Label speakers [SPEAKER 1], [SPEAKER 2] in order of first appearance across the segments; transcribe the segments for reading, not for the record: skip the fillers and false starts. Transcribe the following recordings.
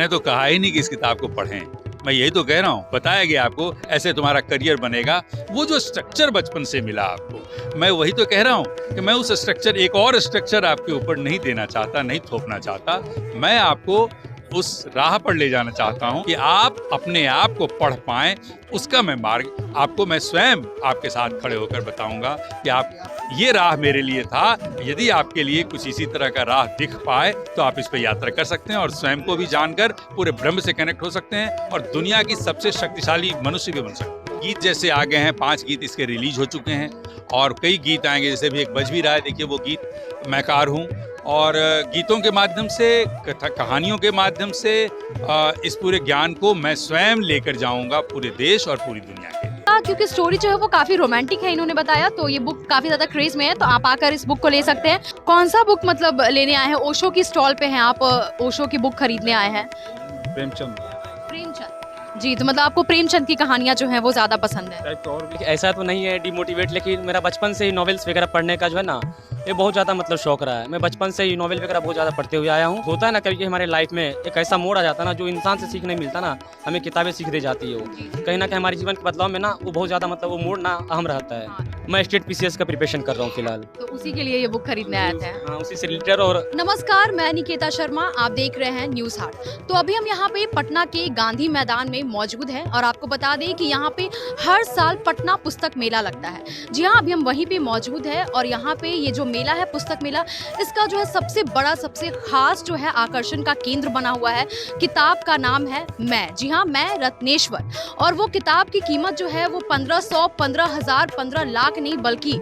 [SPEAKER 1] मैंने तो कहा ही नहीं कि इस किताब को पढ़ें। मैं यही तो कह रहा हूँ, बताया गया आपको, ऐसे तुम्हारा करियर बनेगा। वो जो स्ट्रक्चर बचपन से मिला आपको, मैं वही तो कह रहा हूँ कि मैं उस स्ट्रक्चर, एक और स्ट्रक्चर आपके ऊपर नहीं देना चाहता, नहीं थोपना चाहता। मैं आपको उस राह पर ले जाना चाहता हूँ कि आप अपने आप को पढ़ पाएं। उसका मैं मार्ग आपको, मैं स्वयं आपके साथ खड़े होकर बताऊंगा कि आप, ये राह मेरे लिए था। यदि आपके लिए कुछ इसी तरह का राह दिख पाए तो आप इस पर यात्रा कर सकते हैं और स्वयं को भी जानकर पूरे ब्रह्म से कनेक्ट हो सकते हैं और दुनिया की सबसे शक्तिशाली मनुष्य भी बन सकते हैं। गीत जैसे आ गए हैं, 5 गीत इसके रिलीज हो चुके हैं और कई गीत आएंगे, जैसे भी एक बज भी रहा है, देखिए वो गीत मैं कार हूँ। और गीतों के माध्यम से, कहानियों के माध्यम से इस पूरे ज्ञान को मैं स्वयं लेकर जाऊंगा पूरे देश और पूरी दुनिया के लिए।
[SPEAKER 2] क्योंकि स्टोरी जो है वो काफी रोमांटिक है, इन्होंने बताया, तो ये बुक काफी ज्यादा क्रेज में है, तो आप आकर इस बुक को ले सकते हैं। कौन सा बुक मतलब लेने आए हैं? ओशो की स्टॉल पे हैं आप, ओशो की बुक खरीदने आए हैं?
[SPEAKER 3] प्रेमचंद।
[SPEAKER 2] जी, तो मतलब आपको प्रेमचंद की कहानियां जो हैं वो ज्यादा पसंद है?
[SPEAKER 3] और ऐसा तो नहीं है डिमोटिवेट, लेकिन मेरा बचपन से ही नॉवेल्स वगैरह पढ़ने का जो है ना, ये बहुत ज़्यादा मतलब शौक रहा है। मैं बचपन से ही नॉवेल वगैरह बहुत ज़्यादा पढ़ते हुए आया हूँ। होता है ना कभी हमारे लाइफ में एक ऐसा मोड़ आ जाता है ना, जो इंसान से सीखने मिलता ना, हमें किताबें सीख दे जाती है। वो कहीं ना कहीं हमारे जीवन के बदलाव में ना वो बहुत ज़्यादा मतलब वो मोड़ ना अहम रहता है। मैं स्टेट पीसीएस का प्रिपरेशन कर रहा हूँ फिलहाल,
[SPEAKER 2] तो उसी के लिए ये बुक खरीदने आए थे?
[SPEAKER 3] हाँ, उसी से रिलेटेड। और
[SPEAKER 2] नमस्कार, मैं निकेता शर्मा, आप देख रहे हैं न्यूज़ हाट। तो अभी हम यहाँ पे पटना के गांधी मैदान में मौजूद हैं और आपको बता दें कि यहाँ पे हर साल पटना पुस्तक मेला लगता है। जी हाँ, अभी हम वहीं पे मौजूद है और यहाँ पे ये जो मेला है, पुस्तक मेला, इसका जो है सबसे बड़ा, सबसे खास जो है आकर्षण का केंद्र बना हुआ है। किताब का नाम है मैं, जी हाँ, मैं रत्नेश्वर। और वो किताब की कीमत जो है वो 1500, 15,000, 15 लाख नहीं बल्कि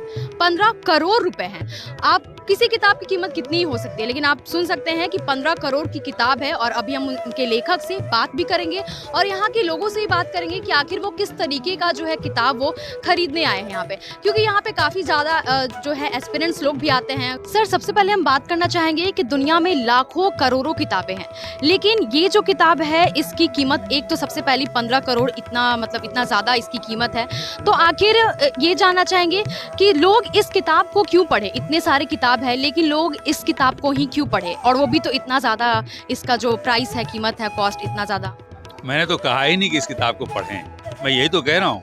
[SPEAKER 2] 15 करोड़ रुपए हैं। आप किसी किताब की कीमत कितनी ही हो सकती है, लेकिन आप सुन सकते हैं कि 15 करोड़ की किताब है। और अभी हम उनके लेखक से बात भी करेंगे और यहाँ के लोगों से ही बात करेंगे कि आखिर वो किस तरीके का जो है किताब वो खरीदने आए हैं यहाँ पे, क्योंकि यहाँ पे काफ़ी ज़्यादा जो है एस्पिरेंट्स लोग भी आते हैं। सर, सबसे पहले हम बात करना चाहेंगे कि दुनिया में लाखों करोड़ों किताबें हैं, लेकिन ये जो किताब है इसकी कीमत, एक तो सबसे पहली 15 करोड़, इतना मतलब इतना ज़्यादा इसकी कीमत है। तो आखिर ये जानना चाहेंगे कि लोग इस किताब को क्यों पढ़े? इतने सारे किताब है लेकिन लोग इस किताब को ही क्यों पढ़े, और वो भी तो इतना ज़्यादा, इसका जो प्राइस है, कीमत है, कॉस्ट इतना ज़्यादा।
[SPEAKER 1] मैंने तो कहा ही नहीं कि इस किताब को पढ़ें। मैं यही तो कह रहा हूँ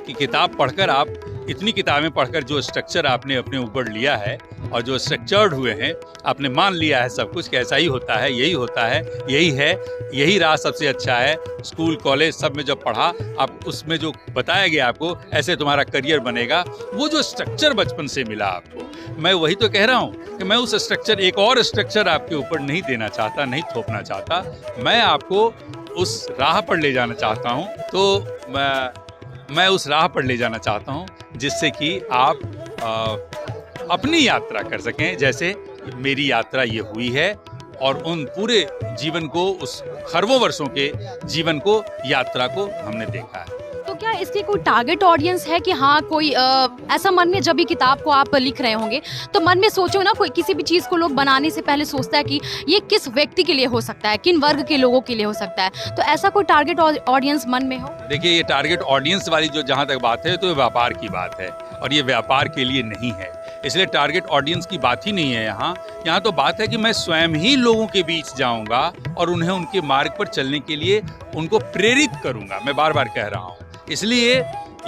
[SPEAKER 1] कि किताब पढ़कर, आप इतनी किताबें पढ़कर जो स्ट्रक्चर आपने अपने ऊपर लिया है और जो स्ट्रक्चर्ड हुए हैं, आपने मान लिया है सब कुछ कि ऐसा ही होता है, यही होता है, यही है, यही राह सबसे अच्छा है। स्कूल कॉलेज सब में जब पढ़ा, आप उसमें जो बताया गया आपको, ऐसे तुम्हारा करियर बनेगा। वो जो स्ट्रक्चर बचपन से मिला आपको, मैं वही तो कह रहा हूँ कि मैं उस स्ट्रक्चर, एक और स्ट्रक्चर आपके ऊपर नहीं देना चाहता, नहीं थोपना चाहता। मैं आपको उस राह पर ले जाना चाहता हूँ। तो मैं उस राह पर ले जाना चाहता हूँ जिससे कि आप अपनी यात्रा कर सकें, जैसे मेरी यात्रा ये हुई है। और उन पूरे जीवन को, उस खरबों वर्षों के जीवन को, यात्रा को हमने देखा है।
[SPEAKER 2] तो क्या इसकी कोई टारगेट ऑडियंस है कि हाँ, कोई ऐसा मन में, जब भी किताब को आप लिख रहे होंगे तो मन में सोचो ना, कोई किसी भी चीज़ को लोग बनाने से पहले सोचता है कि ये किस व्यक्ति के लिए हो सकता है, किन वर्ग के लोगों के लिए हो सकता है, तो ऐसा कोई टारगेट ऑडियंस मन में हो?
[SPEAKER 1] देखिए, ये टारगेट ऑडियंस वाली जो जहाँ तक बात है, तो ये व्यापार की बात है और ये व्यापार के लिए नहीं है, इसलिए टारगेट ऑडियंस की बात ही नहीं है यहाँ तो बात है कि मैं स्वयं ही लोगों के बीच जाऊंगा और उन्हें उनके मार्ग पर चलने के लिए उनको प्रेरित करूंगा। मैं बार बार कह रहा हूँ, इसलिए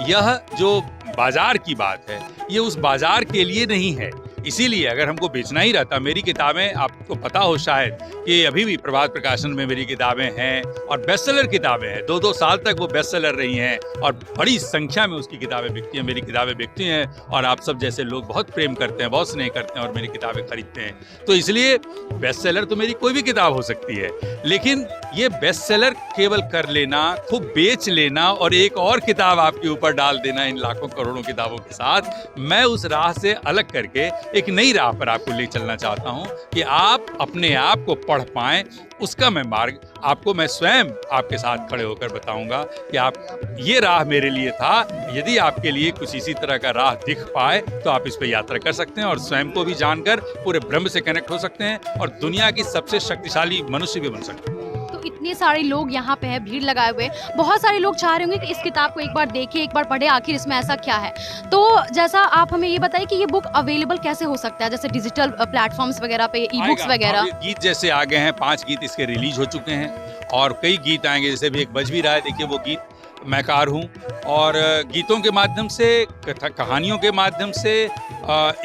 [SPEAKER 1] यह जो बाजार की बात है, ये उस बाजार के लिए नहीं है। इसीलिए अगर हमको बेचना ही रहता, मेरी किताबें, आपको पता हो शायद कि अभी भी प्रभात प्रकाशन में मेरी किताबें हैं और बेस्ट सेलर किताबें हैं। 2-2 साल तक वो बेस्ट सेलर रही हैं और बड़ी संख्या में उसकी किताबें बिकती हैं, मेरी किताबें बिकती हैं। और आप सब जैसे लोग बहुत प्रेम करते हैं, बहुत स्नेह करते हैं और मेरी किताबें खरीदते हैं। तो इसलिए बेस्ट सेलर तो मेरी कोई भी किताब हो सकती है, लेकिन ये बेस्ट सेलर केवल कर लेना, खूब बेच लेना और एक और किताब आपके ऊपर डाल देना इन लाखों करोड़ों किताबों के साथ, मैं उस राह से अलग करके एक नई राह पर आपको ले चलना चाहता हूं कि आप अपने आप को पढ़ पाएं। उसका मैं मार्ग आपको, मैं स्वयं आपके साथ खड़े होकर बताऊंगा कि आप, ये राह मेरे लिए था। यदि आपके लिए कुछ इसी तरह का राह दिख पाए तो आप इस पर यात्रा कर सकते हैं और स्वयं को भी जानकर पूरे ब्रह्म से कनेक्ट हो सकते हैं और दुनिया की सबसे शक्तिशाली मनुष्य भी बन सकते हैं।
[SPEAKER 2] इतने सारे लोग यहाँ पे है, भीड़ लगाए हुए, बहुत सारे लोग चाह रहे होंगे कि इस किताब को एक बार देखें, एक बार पढ़े, आखिर इसमें ऐसा क्या है। तो जैसा आप हमें ये बताइए कि ये बुक अवेलेबल कैसे हो सकता है, जैसे डिजिटल प्लेटफॉर्म्स वगैरह पे, ई बुक्स वगैरह?
[SPEAKER 1] गीत जैसे आ गए हैं, 5 गीत इसके रिलीज हो चुके हैं और कई गीत आएंगे, जैसे भी एक बज भी रहा है, देखिए वो गीत मैकार हूँ। और गीतों के माध्यम से, कहानियों के माध्यम से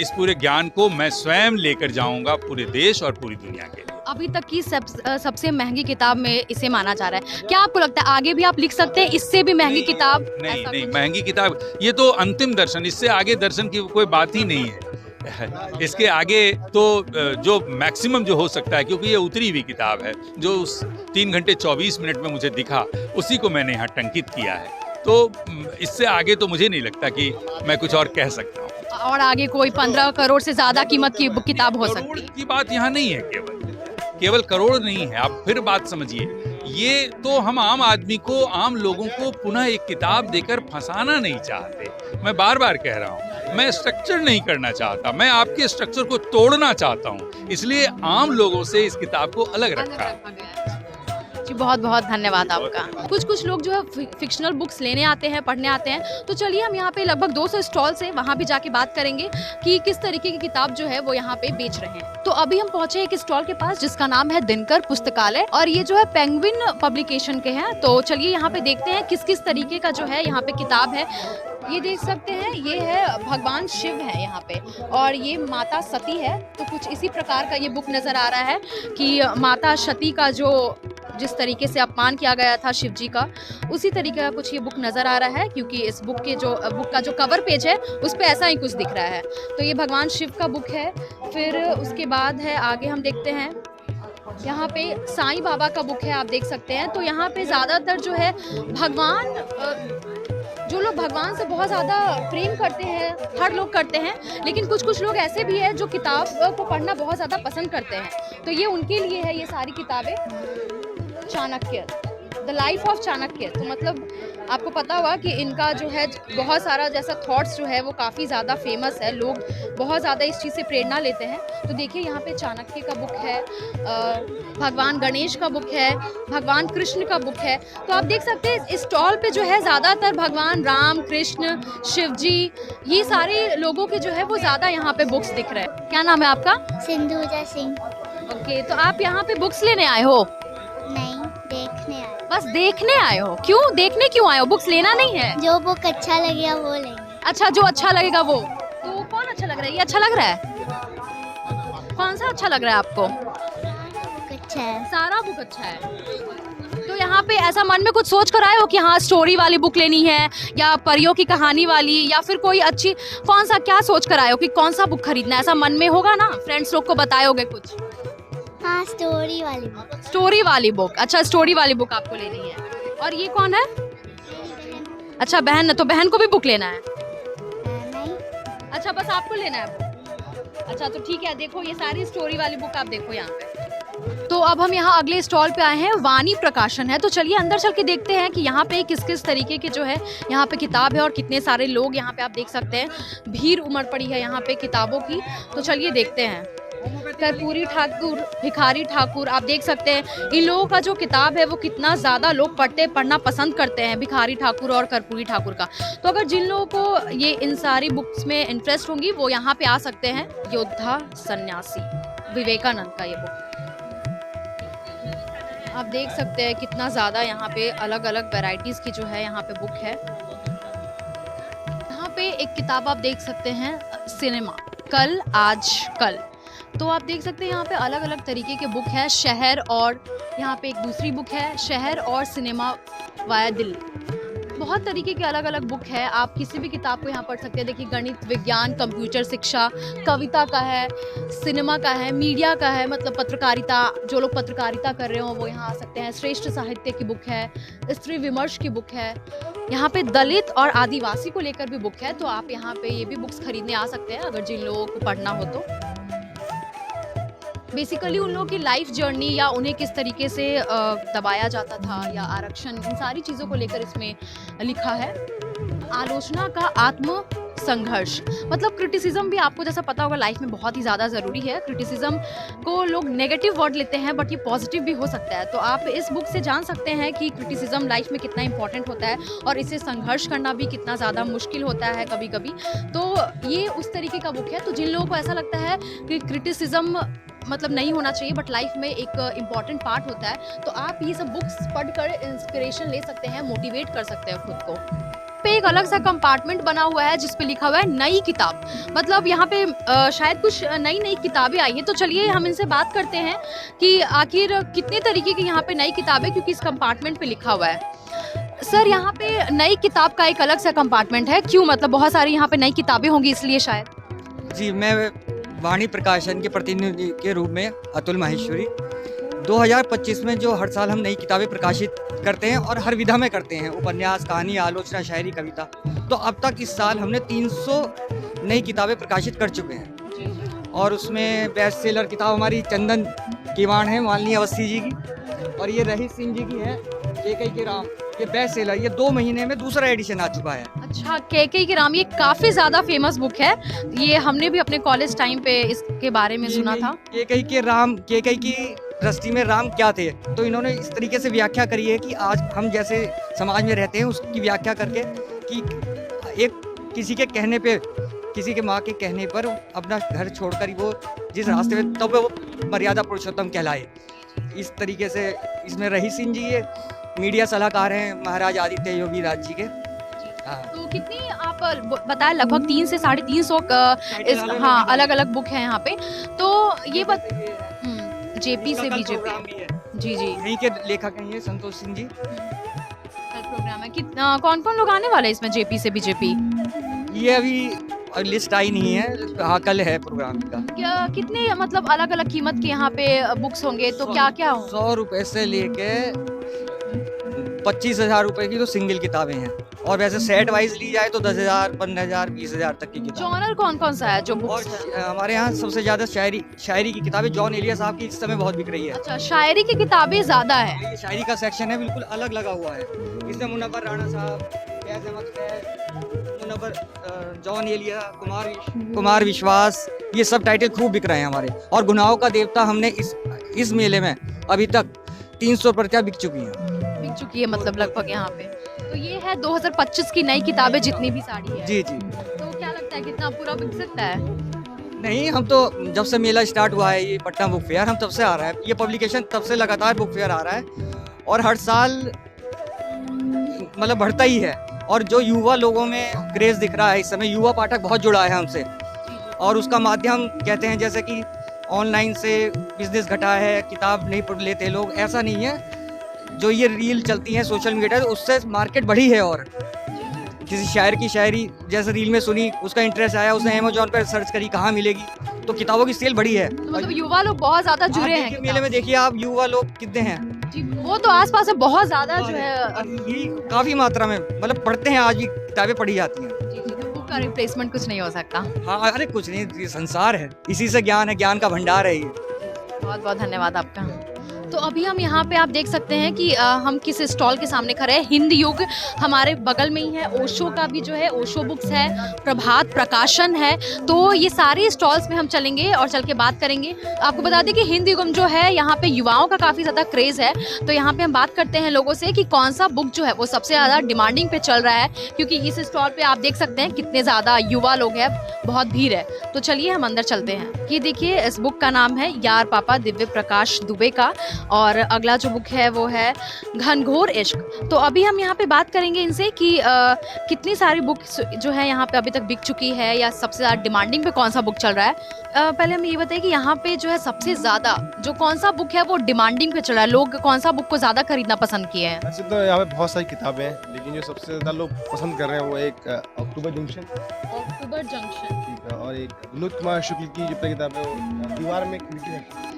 [SPEAKER 1] इस पूरे ज्ञान को मैं स्वयं लेकर जाऊंगा पूरे देश और पूरी दुनिया के लिए।
[SPEAKER 2] अभी तक की सबसे महंगी किताब में इसे माना जा रहा है। क्या आपको लगता है आगे भी आप लिख सकते हैं इससे भी महंगी किताब?
[SPEAKER 1] नहीं
[SPEAKER 2] ऐसा
[SPEAKER 1] नहीं,
[SPEAKER 2] कुछ?
[SPEAKER 1] महंगी किताब ये तो अंतिम दर्शन, इससे आगे दर्शन की कोई बात ही नहीं है। इसके आगे तो जो मैक्सिमम जो हो सकता है, क्योंकि ये उतरी हुई किताब है, जो उस 3 घंटे 24 मिनट में मुझे दिखा उसी को मैंने यहाँ टंकित किया है। तो इससे आगे तो मुझे नहीं लगता कि मैं कुछ और कह सकता हूँ।
[SPEAKER 2] और आगे कोई 15 करोड़ से ज्यादा कीमत की किताब हो
[SPEAKER 1] करोड़
[SPEAKER 2] सकती है?
[SPEAKER 1] की बात यहाँ नहीं है, केवल करोड़ नहीं है। आप फिर बात समझिए, ये तो हम आम आदमी को, आम लोगों को पुनः एक किताब देकर फंसाना नहीं चाहते। मैं बार बार कह रहा हूँ, मैं स्ट्रक्चर नहीं करना चाहता, मैं आपके स्ट्रक्चर को तोड़ना चाहता हूँ, इसलिए आम लोगों से इस किताब को अलग रखा।
[SPEAKER 2] जी बहुत बहुत धन्यवाद आपका। कुछ लोग जो है फिक्शनल बुक्स लेने आते हैं, पढ़ने आते हैं, तो चलिए हम यहाँ पे लगभग 200 स्टॉल्स हैं, वहाँ भी जाके बात करेंगे कि किस तरीके की किताब जो है वो यहाँ पे बेच रहे हैं। तो अभी हम पहुँचे एक स्टॉल के पास जिसका नाम है दिनकर पुस्तकालय, और ये जो है पेंगुइन पब्लिकेशन के हैं। तो चलिए यहाँ पे देखते हैं किस किस तरीके का जो है यहाँ पे किताब है। ये देख सकते हैं, ये है भगवान शिव है यहाँ पे, और ये माता सती है। तो कुछ इसी प्रकार का ये बुक नज़र आ रहा है कि माता सती का जो जिस तरीके से अपमान किया गया था शिव जी का, उसी तरीके का कुछ ये बुक नज़र आ रहा है, क्योंकि इस बुक का जो कवर पेज है उस पे ऐसा ही कुछ दिख रहा है। तो ये भगवान शिव का बुक है। फिर उसके बाद है आगे हम देखते हैं, यहाँ पे साईं बाबा का बुक है, आप देख सकते हैं। तो यहाँ पे ज़्यादातर जो है जो लोग भगवान से बहुत ज़्यादा प्रेम करते हैं, हर लोग करते हैं, लेकिन कुछ लोग ऐसे भी हैं जो किताब को पढ़ना बहुत ज़्यादा पसंद करते हैं। तो ये उनके लिए है ये सारी किताबें। Chanakya, the life of Chanakya. तो मतलब आपको पता होगा कि इनका जो है बहुत सारा जैसा थॉट्स जो है वो काफ़ी ज़्यादा फेमस है, लोग बहुत ज़्यादा इस चीज़ से प्रेरणा लेते हैं। तो देखिए यहाँ पे चाणक्य का बुक है, भगवान गणेश का बुक है, भगवान कृष्ण का बुक है। तो आप देख सकते हैं इस स्टॉल पे जो है ज़्यादातर भगवान राम, कृष्ण, शिव जी, ये सारे लोगों के जो है वो ज़्यादा यहाँ पे बुक्स दिख रहे हैं। क्या नाम है आपका?
[SPEAKER 4] सिंधुजा सिंह।
[SPEAKER 2] ओके, तो आप यहाँ पे बुक्स लेने आए हो?
[SPEAKER 4] नहीं, देखने आए।
[SPEAKER 2] बस देखने आए हो? क्यों देखने क्यों आए हो? बुक्स लेना नहीं है?
[SPEAKER 4] जो बुक अच्छा लगेगा वो लेंगे।
[SPEAKER 2] अच्छा, जो अच्छा लगेगा वो। तो कौन अच्छा लग रहा है? ये अच्छा लग रहा है? कौन सा अच्छा लग रहा है आपको?
[SPEAKER 4] बुक अच्छा है।
[SPEAKER 2] सारा बुक अच्छा है। तो यहाँ पे ऐसा मन में कुछ सोच कर आए हो कि हाँ स्टोरी वाली बुक लेनी है, या परियों की कहानी वाली, या फिर कोई अच्छी, कौन सा क्या सोच कर आए हो कि कौन सा बुक खरीदना है? ऐसा मन में होगा ना, फ्रेंड्स लोग को बताओगे कुछ?
[SPEAKER 4] हाँ, स्टोरी वाली बुक।
[SPEAKER 2] स्टोरी वाली बुक। अच्छा, स्टोरी वाली बुक आपको लेनी है। और ये कौन है? अच्छा, बहन। तो बहन को भी बुक लेना है?
[SPEAKER 4] नहीं।
[SPEAKER 2] अच्छा, बस आपको लेना है बुक। अच्छा, तो ठीक है, देखो ये सारी स्टोरी वाली बुक आप देखो यहाँ पे। तो अब हम यहाँ अगले स्टॉल पे आए हैं, वाणी प्रकाशन है। तो चलिए अंदर चल के देखते हैं कि यहाँ पे किस किस तरीके के जो है यहाँ पे किताब है, और कितने सारे लोग यहाँ पे आप देख सकते हैं, भीड़ उमड़ पड़ी है यहाँ पे किताबों की। तो चलिए देखते हैं। कर्पूरी ठाकुर, भिखारी ठाकुर, आप देख सकते हैं इन लोगों का जो किताब है वो कितना ज़्यादा लोग पढ़ना पसंद करते हैं, भिखारी ठाकुर और कर्पूरी ठाकुर का। तो अगर जिन लोगों को ये इन सारी बुक्स में इंटरेस्ट होंगी वो यहाँ पे आ सकते हैं। योद्धा सन्यासी, विवेकानंद का ये बुक आप देख सकते हैं। कितना ज़्यादा यहाँ पे अलग अलग वैरायटीज़ की जो है यहाँ पे बुक है। यहाँ पे एक किताब आप देख सकते हैं, सिनेमा, कल आज कल। तो आप देख सकते हैं यहाँ पे अलग अलग तरीके के बुक है। शहर, और यहाँ पे एक दूसरी बुक है, शहर और सिनेमा वाया दिल्ली। बहुत तरीके के अलग अलग बुक है, आप किसी भी किताब को यहाँ पढ़ सकते हैं। देखिए गणित, विज्ञान, कंप्यूटर शिक्षा, कविता का है, सिनेमा का है, मीडिया का है, मतलब पत्रकारिता, जो लोग पत्रकारिता कर रहे हो वो यहाँ आ सकते हैं। श्रेष्ठ साहित्य की बुक है, स्त्री विमर्श की बुक है, यहाँ पे दलित और आदिवासी को लेकर भी बुक है। तो आप यहाँ पे ये भी बुक्स खरीदने आ सकते हैं अगर जिन लोगों को पढ़ना हो तो। बेसिकली उन लोगों की लाइफ जर्नी, या उन्हें किस तरीके से दबाया जाता था, या आरक्षण, इन सारी चीज़ों को लेकर इसमें लिखा है। आलोचना का आत्म संघर्ष, मतलब क्रिटिसिज्म भी आपको जैसा पता होगा लाइफ में बहुत ही ज़्यादा ज़रूरी है। क्रिटिसिज्म को लोग नेगेटिव वर्ड लेते हैं, बट ये पॉजिटिव भी हो सकता है। तो आप इस बुक से जान सकते हैं कि क्रिटिसिज्म लाइफ में कितना इंपॉर्टेंट होता है, और इसे संघर्ष करना भी कितना ज़्यादा मुश्किल होता है कभी कभी। तो ये उस तरीके का बुक है। तो जिन लोगों को ऐसा लगता है कि क्रिटिसिज्म मतलब नहीं होना चाहिए, बट लाइफ में एक इम्पॉर्टेंट पार्ट होता है। तो आप ये सब बुक्स पढ़कर इंस्पिरेशन ले सकते हैं, मोटिवेट कर सकते हैं खुद को। पे एक अलग सा कंपार्टमेंट बना हुआ है जिस पे लिखा हुआ है नई किताब। मतलब यहाँ पे शायद कुछ नई नई किताबें आई हैं। तो चलिए हम इनसे बात करते हैं कि आखिर कितने तरीके की यहाँ पे नई किताबें, क्योंकि इस कंपार्टमेंट पे लिखा हुआ है। सर, यहाँ पे नई किताब का एक अलग सा कंपार्टमेंट है, क्यों? मतलब बहुत सारी यहाँ पे नई किताबें होंगी इसलिए शायद।
[SPEAKER 5] जी, मैं वाणी प्रकाशन के प्रतिनिधि के रूप में अतुल माहेश्वरी 2025 में जो हर साल हम नई किताबें प्रकाशित करते हैं और हर विधा में करते हैं, उपन्यास, कहानी, आलोचना, शायरी, कविता। तो अब तक इस साल हमने 300 नई किताबें प्रकाशित कर चुके हैं और उसमें बेस्ट सेलर किताब हमारी चंदन कीवाण है माननीय अवस्थी जी की, और ये रहीस सिंह जी की है केकई के राम, ये बेस्ट सेलर, ये 2 महीने में दूसरा एडिशन आ चुका है।
[SPEAKER 2] अच्छा, केकई के राम, ये काफ़ी ज़्यादा फेमस बुक है। ये हमने भी अपने कॉलेज टाइम पे इसके बारे में सुना था।
[SPEAKER 5] केकई के राम, केकई की दृष्टि में राम क्या थे, तो इन्होंने इस तरीके से व्याख्या करी है कि आज हम जैसे समाज में रहते हैं उसकी व्याख्या करके कि एक किसी के कहने पे, किसी के माँ के कहने पर अपना घर छोड़कर वो जिस रास्ते में, तब वो मर्यादा पुरुषोत्तम कहलाए। इस तरीके से इसमें रहीस सिंह जी ये मीडिया सलाहकार हैं महाराज आदित्य योगी राज जी के। हाँ,
[SPEAKER 2] तो कितनी आप बताया, लगभग 3 से 350 हाँ अलग अलग बुक है यहाँ पे। तो ये जेपी से बीजेपी, जी जी,
[SPEAKER 5] यहीं के लेखक हैं ये संतोष सिंह जी।
[SPEAKER 2] प्रोग्राम है कितना, कौन कौन लोग आने वाले हैं इसमें जेपी से बीजेपी?
[SPEAKER 5] ये अभी लिस्ट आई नहीं है, हाँ कल है प्रोग्राम का।
[SPEAKER 2] क्या कितने मतलब अलग अलग कीमत के यहाँ पे बुक्स होंगे? तो क्या क्या होंगे?
[SPEAKER 5] 100 रुपए से लेके 25,000 रुपए की तो सिंगल किताबें हैं, और वैसे सेट वाइज ली जाए तो 10,000, 15,000, 20,000 तक की किताब।
[SPEAKER 2] जॉनर कौन कौन सा है जो
[SPEAKER 5] और
[SPEAKER 2] बुक्स है?
[SPEAKER 5] हमारे यहाँ सबसे ज्यादा शायरी की किताबें जॉन एलिया साहब की इस समय बहुत बिक रही है।
[SPEAKER 2] अच्छा, शायरी की किताबें ज्यादा है।
[SPEAKER 5] ये शायरी का सेक्शन है, बिल्कुल अलग लगा हुआ है। इसमें मुनव्वर राणा साहब, फैज अहमद खैर, मुनव्वर, जॉन एलिया, कुमार विश्वास, ये सब टाइटल खूब बिक रहे हैं हमारे। और गुनाहों का देवता हमने इस मेले में अभी तक 300 प्रतियां बिक चुकी हैं।
[SPEAKER 2] बिक चुकी है मतलब लगभग यहाँ पे। तो ये है 2025 की नई किताबें जितनी भी सारी है।
[SPEAKER 5] जी जी।
[SPEAKER 2] तो क्या लगता है कितना पूरा बिक सकता है?
[SPEAKER 5] नहीं, हम तो जब से मेला स्टार्ट हुआ है ये पटना बुक फेयर, हम तब से आ रहा है, ये पब्लिकेशन तब से लगातार बुक फेयर आ रहा है और हर साल मतलब बढ़ता ही है। और जो युवा लोगों में क्रेज दिख रहा है इस समय, युवा पाठक बहुत जुड़ा है हमसे, और उसका माध्यम कहते हैं जैसे कि ऑनलाइन से बिजनेस घटा है, किताब नहीं पढ़ लेते लोग, ऐसा नहीं है। जो ये रील चलती हैं सोशल मीडिया, उससे मार्केट बढ़ी है। और किसी शायर की शायरी जैसे रील में सुनी, उसका इंटरेस्ट आया, उसने अमेजोन पर सर्च करी कहाँ मिलेगी, तो किताबों की सेल बढ़ी है।
[SPEAKER 2] तो मतलब युवा लोग बहुत ज्यादा जुड़े हैं
[SPEAKER 5] मेले में देखिए आप, युवा लोग कितने हैं
[SPEAKER 2] जी, वो तो आसपास में बहुत ज्यादा जो है
[SPEAKER 5] ये काफी मात्रा में मतलब पढ़ते हैं, आज भी किताबें पढ़ी जाती हैं।
[SPEAKER 2] जी जी, तो बुक का रिप्लेसमेंट कुछ नहीं हो सकता।
[SPEAKER 5] हाँ, अरे कुछ नहीं, ये संसार है, इसी से ज्ञान है, ज्ञान का भंडार है ये।
[SPEAKER 2] बहुत बहुत धन्यवाद आपका। तो अभी हम यहाँ पे आप देख सकते हैं कि हम किस स्टॉल के सामने खड़े हैं। हिंद युग हमारे बगल में ही है, ओशो का भी जो है ओशो बुक्स है, प्रभात प्रकाशन है। तो ये सारे स्टॉल्स में हम चलेंगे और चल के बात करेंगे। आपको बता दें कि हिंद युगम जो है यहाँ पे युवाओं का काफ़ी ज़्यादा क्रेज़ है। तो यहाँ पे हम बात करते हैं लोगों से कि कौन सा बुक जो है वो सबसे ज़्यादा डिमांडिंग पे चल रहा है, क्योंकि इस स्टॉल पे आप देख सकते हैं कितने ज़्यादा युवा लोग हैं, बहुत भीड़ है। तो चलिए हम अंदर चलते हैं। ये देखिए, इस बुक का नाम है यार पापा दिव्य प्रकाश दुबे का, और अगला जो बुक है वो है घनघोर इश्क। तो अभी हम यहाँ पे बात करेंगे इनसे कि कितनी सारी बुक जो है यहाँ पे अभी तक बिक चुकी है, या सबसे ज़्यादा डिमांडिंग पे कौन सा बुक चल रहा है। पहले हम ये बताइए कि यहाँ पे जो है सबसे ज़्यादा जो कौन सा बुक है वो डिमांडिंग पे चल रहा है, लोग कौन सा बुक को ज़्यादा खरीदना पसंद किए हैं?
[SPEAKER 6] वैसे तो यहाँ पे बहुत सारी किताबें हैं, लेकिन जो सबसे ज़्यादा लोग पसंद कर रहे हैं वो एक अक्टूबर जंक्शन,
[SPEAKER 2] अक्टूबर जंक्शन,
[SPEAKER 6] ठीक है, और एक विनोद कुमार शुक्ल की जो किताब है वो दीवार में खिड़की है।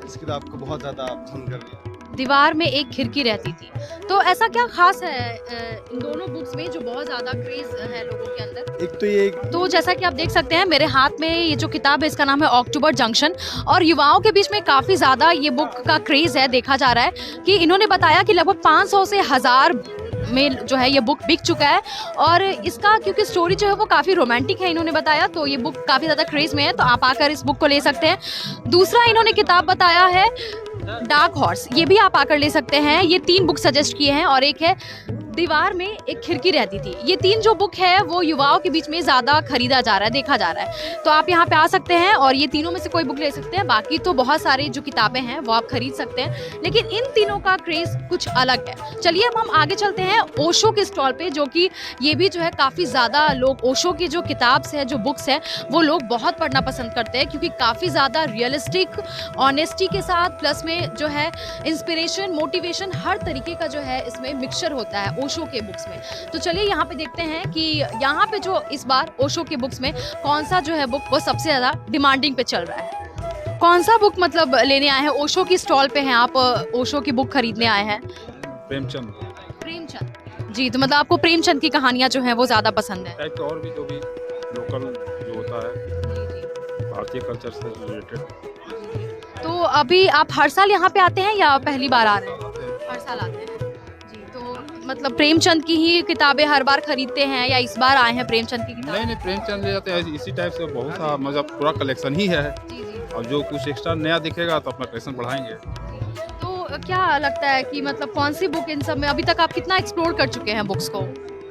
[SPEAKER 6] इस किताब को बहुत ज़्यादा पसंद कर रहे हैं।
[SPEAKER 2] दीवार में एक खिड़की रहती थी। तो ऐसा क्या खास है इन दोनों बुक्स में जो बहुत ज़्यादा क्रेज है लोगों के अंदर?
[SPEAKER 6] एक तो ये
[SPEAKER 2] तो जैसा कि आप देख सकते हैं मेरे हाथ में ये जो किताब है इसका नाम है अक्टूबर जंक्शन, और युवाओं के बीच में काफ़ी ज़्यादा ये बुक का क्रेज़ है। देखा जा रहा है कि इन्होंने बताया कि लगभग 500 से 1000 में जो है ये बुक बिक चुका है, और इसका क्योंकि स्टोरी जो है वो काफ़ी रोमांटिक है इन्होंने बताया, तो ये बुक काफ़ी ज़्यादा क्रेज़ में है। तो आप आकर इस बुक को ले सकते हैं। दूसरा इन्होंने किताब बताया है डार्क हॉर्स, ये भी आप आकर ले सकते हैं। ये 3 बुक सजेस्ट किए हैं, और एक है दीवार में एक खिड़की रहती थी। ये 3 जो बुक है वो युवाओं के बीच में ज़्यादा खरीदा जा रहा है, देखा जा रहा है। तो आप यहाँ पे आ सकते हैं और ये तीनों में से कोई बुक ले सकते हैं। बाकी तो बहुत सारे जो किताबें हैं वो आप खरीद सकते हैं, लेकिन इन तीनों का क्रेज़ कुछ अलग है। चलिए अब हम आगे चलते हैं ओशो के स्टॉल पे, जो कि ये भी जो है काफ़ी ज़्यादा लोग ओशो की जो किताब है, जो बुक्स है, वो लोग बहुत पढ़ना पसंद करते हैं, क्योंकि काफ़ी ज़्यादा रियलिस्टिक, ऑनेस्टी के साथ प्लस में जो है इंस्पिरेशन, मोटिवेशन, हर तरीके का जो है इसमें मिक्सचर होता है ओशो के बुक्स में। तो चलिए यहाँ पे देखते हैं कि यहाँ पे जो इस बार ओशो के बुक्स में कौन सा जो है बुक वो सबसे ज़्यादा डिमांडिंग पे चल रहा है। कौन सा बुक मतलब लेने आए हैं? ओशो की स्टॉल पे हैं आप, ओशो की बुक खरीदने आए हैं?
[SPEAKER 7] प्रेमचंद।
[SPEAKER 2] प्रेमचंद जी, तो मतलब आपको प्रेमचंद की कहानियाँ जो हैं वो ज़्यादा पसंद है?
[SPEAKER 7] टाइप के और भी जो भी लोकल जो होता है भारतीय कल्चर से रिलेटेड।
[SPEAKER 2] तो अभी आप हर साल यहाँ पे आते हैं या पहली बार आ रहे हैं? हर साल आते हैं जी। तो मतलब प्रेमचंद की ही किताबें हर बार खरीदते हैं या इस बार आए हैं प्रेमचंद की किताब?
[SPEAKER 7] नहीं प्रेमचंद ले जाते हैं, इसी टाइप से बहुत सा मतलब पूरा कलेक्शन ही है।
[SPEAKER 2] जी जी।
[SPEAKER 7] और जो कुछ एक्स्ट्रा नया दिखेगा तो अपना कलेक्शन बढ़ाएंगे।
[SPEAKER 2] तो क्या लगता है कि मतलब कौन सी बुक इन सब में अभी तक आप कितना एक्सप्लोर कर चुके हैं बुक्स को?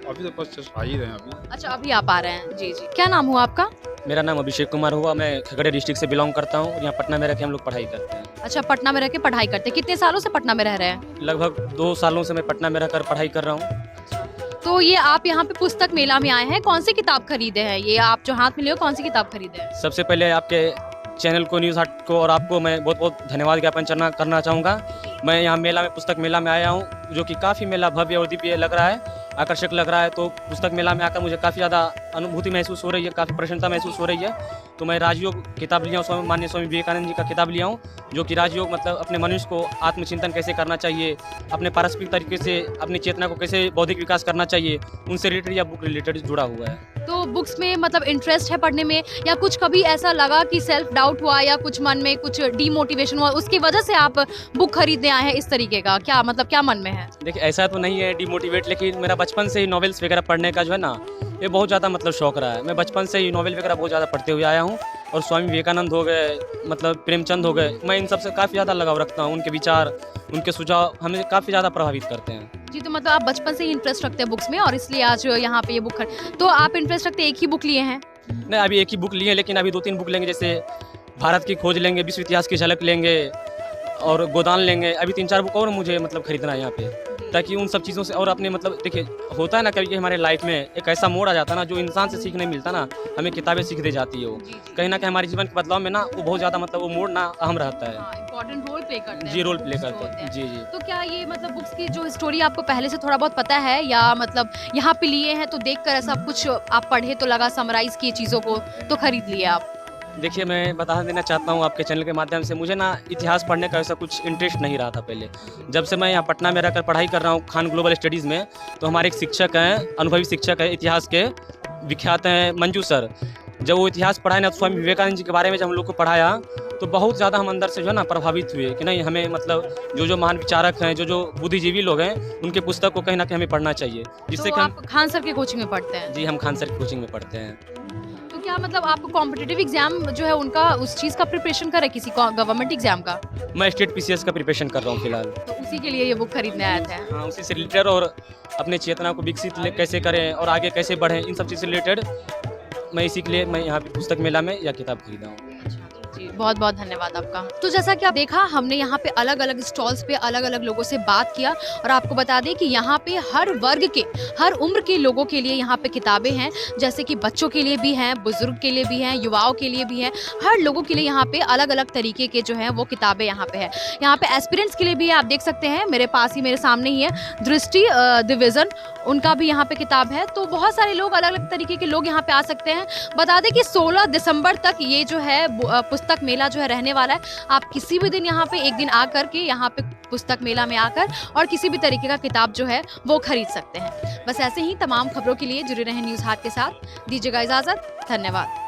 [SPEAKER 7] अभी तो बस आ ही रहे हैं अभी।
[SPEAKER 2] अच्छा, अभी आप आ रहे हैं। जी जी। क्या नाम हुआ आपका?
[SPEAKER 3] मेरा नाम अभिषेक कुमार हुआ, मैं खगड़िया डिस्ट्रिक्ट से बिलोंग करता हूँ। यहाँ पटना में रह के हम लोग पढ़ाई करते हैं।
[SPEAKER 2] अच्छा, पटना में रह के पढ़ाई करते हैं। कितने सालों से पटना में रह रहे हैं?
[SPEAKER 3] लगभग 2 सालों से मैं पटना में रहकर पढ़ाई कर रहा हूँ।
[SPEAKER 2] तो ये आप यहाँ पे पुस्तक मेला में आए हैं, कौन सी किताब खरीदे हैं? ये आप जो हाथ में लिए हो, कौन सी किताब खरीदे हैं?
[SPEAKER 3] सबसे पहले आपके चैनल को, न्यूज़ हाट को और आपको मैं बहुत बहुत धन्यवाद ज्ञापन करना चाहूँगा। मैं यहाँ मेला में, पुस्तक मेला में आया हूँ, जो कि काफ़ी मेला भव्य और दिव्य लग रहा है, आकर्षक लग रहा है। तो पुस्तक मेला में आकर मुझे काफ़ी ज़्यादा अनुभूति महसूस हो रही है, काफ़ी प्रसन्नता महसूस हो रही है। तो मैं राजयोग किताब लिया हूँ, माननीय स्वामी विवेकानंद जी का किताब लिया हूँ, जो कि राजयोग मतलब अपने मनुष्य को आत्मचिंतन कैसे करना चाहिए, अपने पारस्परिक तरीके से अपनी चेतना को कैसे बौद्धिक विकास करना चाहिए, उनसे रिलेटेड या बुक रिलेटेड जुड़ा हुआ है।
[SPEAKER 2] तो बुक्स में मतलब इंटरेस्ट है पढ़ने में, या कुछ कभी ऐसा लगा कि सेल्फ डाउट हुआ या कुछ मन में कुछ डीमोटिवेशन हुआ, उसकी वजह से आप बुक खरीदने आए हैं इस तरीके का? क्या मतलब क्या मन में है?
[SPEAKER 3] देखिए, ऐसा तो नहीं है डीमोटिवेट, लेकिन मेरा बचपन से ही नॉवेल्स वगैरह पढ़ने का जो है ना, ये बहुत ज़्यादा मतलब शौक रहा है। मैं बचपन से ही नॉवेल वगैरह बहुत ज़्यादा पढ़ते हुए आया हूँ, और स्वामी विवेकानंद हो गए, मतलब प्रेमचंद हो गए, मैं इन सब से काफ़ी ज़्यादा लगाव रखता हूँ। उनके विचार, उनके सुझाव हमें काफ़ी ज़्यादा प्रभावित करते हैं।
[SPEAKER 2] जी, तो मतलब आप बचपन से ही इंटरेस्ट रखते हैं बुक्स में, और इसलिए आज यहाँ पे ये बुक तो आप इंटरेस्ट रखते हैं, एक ही बुक लिए हैं?
[SPEAKER 3] नहीं, अभी एक ही बुक लिए हैं, लेकिन अभी 2-3 बुक लेंगे। जैसे भारत की खोज लेंगे, विश्व इतिहास की झलक लेंगे, और गोदान लेंगे। अभी 3-4 बुक और मुझे मतलब खरीदना है यहाँ पे, ताकि उन सब चीज़ों से और अपने मतलब देखिए, होता है ना कभी हमारे लाइफ में एक ऐसा मोड़ आ जाता है ना, जो इंसान से सीख नहीं मिलता ना, हमें किताबें सीख दे जाती है। वो कहीं ना कहीं हमारे जीवन के बदलाव में ना वो बहुत ज़्यादा मतलब वो मोड़ ना अहम रहता है।
[SPEAKER 2] इम्पोर्टेंट रोल प्ले करते हैं।
[SPEAKER 3] जी, रोल प्ले करते हैं। जी जी।
[SPEAKER 2] तो क्या ये मतलब बुक्स की जो स्टोरी आपको पहले से थोड़ा बहुत पता है, या मतलब यहाँ पे लिए हैं तो देखकर ऐसा कुछ आप पढ़े तो लगा, समराइज किए चीज़ों को तो खरीद लिए आप?
[SPEAKER 3] देखिए, मैं बता देना चाहता हूँ आपके चैनल के माध्यम से, मुझे ना इतिहास पढ़ने का ऐसा कुछ इंटरेस्ट नहीं रहा था पहले। जब से मैं यहाँ पटना में रहकर पढ़ाई कर रहा हूँ खान ग्लोबल स्टडीज़ में, तो हमारे एक शिक्षक हैं, अनुभवी शिक्षक है इतिहास के, विख्यात हैं मंजू सर। जब वो इतिहास पढ़ाए ना, तो स्वामी विवेकानंद जी के बारे में जब हम लोग को पढ़ाया, तो बहुत ज़्यादा हम अंदर से जो है ना प्रभावित हुए कि नहीं, हमें मतलब जो महान विचारक हैं, जो बुद्धिजीवी लोग हैं, उनके पुस्तक को कहीं ना कहीं हमें पढ़ना चाहिए, जिससे
[SPEAKER 2] तो
[SPEAKER 3] कि
[SPEAKER 2] आप खान सर के कोचिंग में पढ़ते हैं?
[SPEAKER 3] जी, हम खान सर की कोचिंग में पढ़ते हैं।
[SPEAKER 2] तो क्या मतलब आपको कॉम्पिटिटिव एग्जाम जो है उनका, उस चीज़ का प्रिपरेशन करे, किसी गवर्नमेंट एग्जाम का?
[SPEAKER 3] मैं स्टेट PCS का प्रिपरेशन कर रहा हूँ फिलहाल।
[SPEAKER 2] तो उसी के लिए ये बुक खरीदने आए थे?
[SPEAKER 3] हाँ, उसी से रिलेटेड, और अपने चेतना को विकसित कैसे करें और आगे कैसे बढ़ें, इन सब चीज़ से रिलेटेड मैं इसी के लिए मैं यहाँ पे पुस्तक मेला में यह किताब खरीदा हूँ।
[SPEAKER 2] जी, बहुत बहुत धन्यवाद आपका। तो जैसा कि आप देखा, हमने यहाँ पे अलग अलग स्टॉल्स पे अलग अलग लोगों से बात किया, और आपको बता दें कि यहाँ पे हर वर्ग के, हर उम्र के लोगों के लिए यहाँ पे किताबें हैं, जैसे कि बच्चों के लिए भी हैं, बुजुर्ग के लिए भी हैं, युवाओं के लिए भी हैं, हर लोगों के लिए यहाँ पे अलग अलग तरीके के जो हैं वो किताबें यहाँ पे है। यहाँ पे एस्पिरेंट्स के लिए भी आप देख सकते हैं, मेरे पास ही, मेरे सामने ही है दृष्टि दिविजन, उनका भी यहाँ पे किताब है। तो बहुत सारे लोग, अलग अलग तरीके के लोग यहाँ पे आ सकते हैं। बता दें कि 16 दिसंबर तक ये जो है पुस्तक मेला जो है रहने वाला है। आप किसी भी दिन यहाँ पे एक दिन आकर के यहाँ पे पुस्तक मेला में आकर और किसी भी तरीके का किताब जो है वो खरीद सकते हैं। बस ऐसे ही तमाम खबरों के लिए जुड़े रहें न्यूज़ हाट के साथ। दीजिएगा इजाज़त, धन्यवाद।